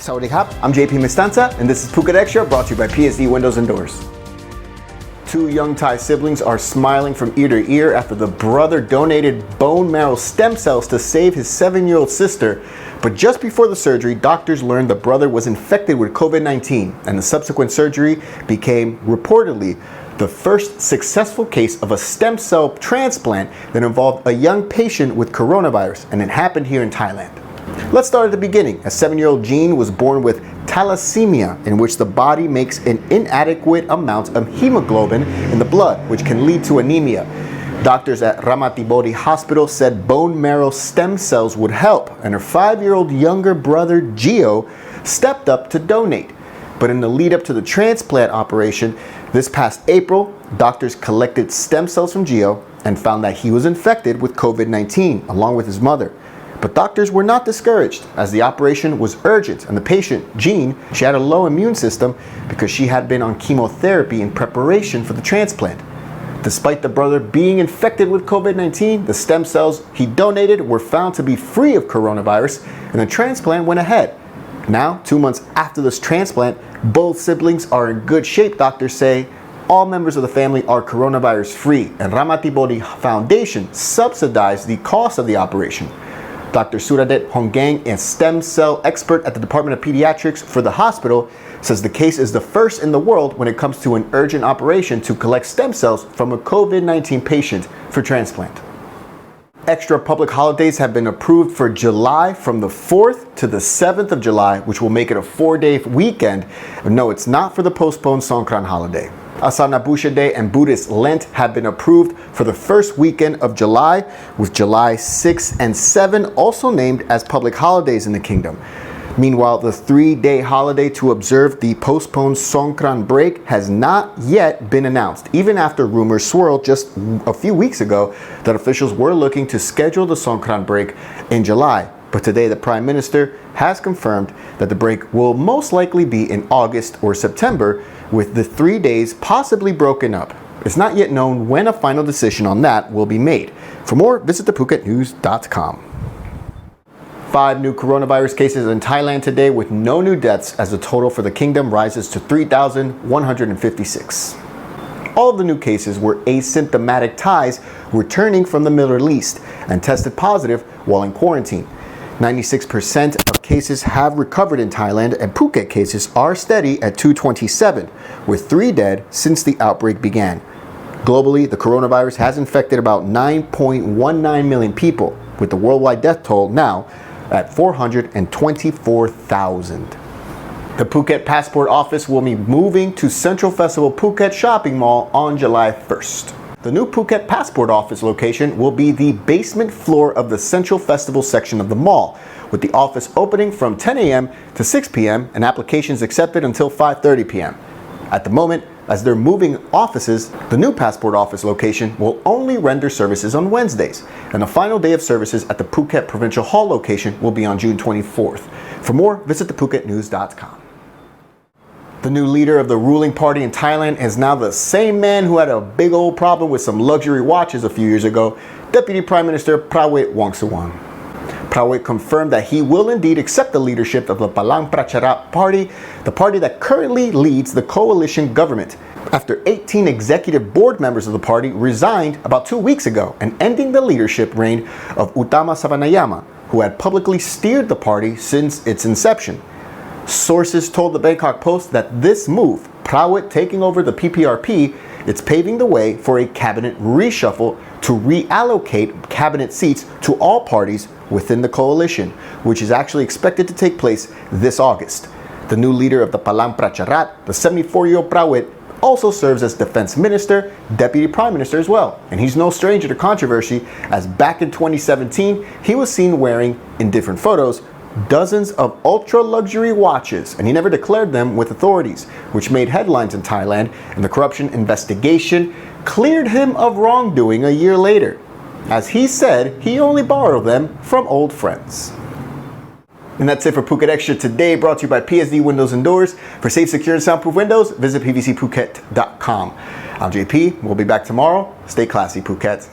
Sawadee Khap, I'm JP Mestanza, and this is Phuket Extra, brought to you by PSD Windows and Doors. Two young Thai siblings are smiling from ear to ear after the brother donated bone marrow stem cells to save his 7-year-old sister. But just before the surgery, doctors learned the brother was infected with COVID-19, and the subsequent surgery became reportedly the first successful case of a stem cell transplant that involved a young patient with coronavirus, and it happened here in Thailand. Let's start at the beginning. A 7-year-old Jean was born with thalassemia, in which the body makes an inadequate amount of hemoglobin in the blood, which can lead to anemia. Doctors at Ramatibodi Hospital said bone marrow stem cells would help, and her 5-year-old younger brother Gio stepped up to donate. But in the lead up to the transplant operation this past April, doctors collected stem cells from Gio and found that he was infected with COVID-19 along with his mother. But doctors were not discouraged, as the operation was urgent, and the patient, Jean, she had a low immune system because she had been on chemotherapy in preparation for the transplant. Despite the brother being infected with COVID-19, the stem cells he donated were found to be free of coronavirus, and the transplant went ahead. Now, 2 months after this transplant, both siblings are in good shape, doctors say. All members of the family are coronavirus free, and Ramatibodi Foundation subsidized the cost of the operation. Dr. Suradet Hongang, a stem cell expert at the Department of Pediatrics for the hospital, says the case is the first in the world when it comes to an urgent operation to collect stem cells from a COVID-19 patient for transplant. Extra public holidays have been approved for July from the 4th to the 7th of July, which will make it a 4-day weekend. No, it's not for the postponed Songkran holiday. Asana Busha Day and Buddhist Lent have been approved for the first weekend of July, with July 6 and 7 also named as public holidays in the kingdom. Meanwhile, the 3-day holiday to observe the postponed Songkran break has not yet been announced, even after rumors swirled just a few weeks ago that officials were looking to schedule the Songkran break in July. But today, the Prime Minister has confirmed that the break will most likely be in August or September, with the 3 days possibly broken up. It's not yet known when a final decision on that will be made. For more, visit thephuket.news.com. 5 new coronavirus cases in Thailand today, with no new deaths, as the total for the kingdom rises to 3,156. All of the new cases were asymptomatic Thais returning from the Middle East and tested positive while in quarantine. 96% of cases have recovered in Thailand, and Phuket cases are steady at 227, with 3 dead since the outbreak began. Globally, the coronavirus has infected about 9.19 million people, with the worldwide death toll now at 424,000. The Phuket Passport Office will be moving to Central Festival Phuket Shopping Mall on July 1st. The new Phuket Passport Office location will be the basement floor of the Central Festival section of the mall, with the office opening from 10 a.m. to 6 p.m. and applications accepted until 5:30 p.m. At the moment, as they're moving offices, the new Passport Office location will only render services on Wednesdays, and the final day of services at the Phuket Provincial Hall location will be on June 24th. For more, visit thephuket.news.com. The new leader of the ruling party in Thailand is now the same man who had a big old problem with some luxury watches a few years ago, Deputy Prime Minister Prawit Wongsuwan. Prawit confirmed that he will indeed accept the leadership of the Palang Pracharat party, the party that currently leads the coalition government, after 18 executive board members of the party resigned about 2 weeks ago, and ending the leadership reign of Uttama Savanayama, who had publicly steered the party since its inception. Sources told the Bangkok Post that this move, Prawit taking over the PPRP, it's paving the way for a cabinet reshuffle to reallocate cabinet seats to all parties within the coalition, which is actually expected to take place this August. The new leader of the Palang Pracharat, the 74-year-old Prawit, also serves as defense minister, deputy prime minister as well. And he's no stranger to controversy, as back in 2017, he was seen wearing, in different photos, dozens of ultra-luxury watches, and he never declared them with authorities, which made headlines in Thailand, and the corruption investigation cleared him of wrongdoing a year later. As he said, he only borrowed them from old friends. And that's it for Phuket Extra today, brought to you by PSD Windows and Doors. For safe, secure, and soundproof windows, visit pvcphuket.com. I'm JP. We'll be back tomorrow. Stay classy, Phuket.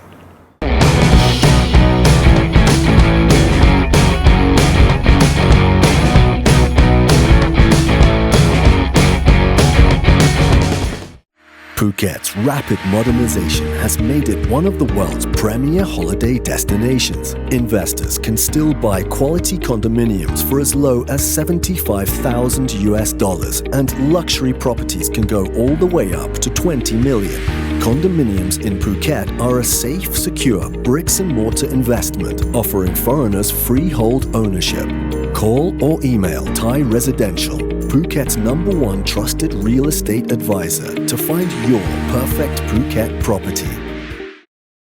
Phuket's rapid modernization has made it one of the world's premier holiday destinations. Investors can still buy quality condominiums for as low as $75,000 and luxury properties can go all the way up to 20 million. Condominiums in Phuket are a safe, secure bricks-and-mortar investment offering foreigners freehold ownership. Call or email Thai Residential, Phuket's #1 trusted real estate advisor, to find your perfect Phuket property.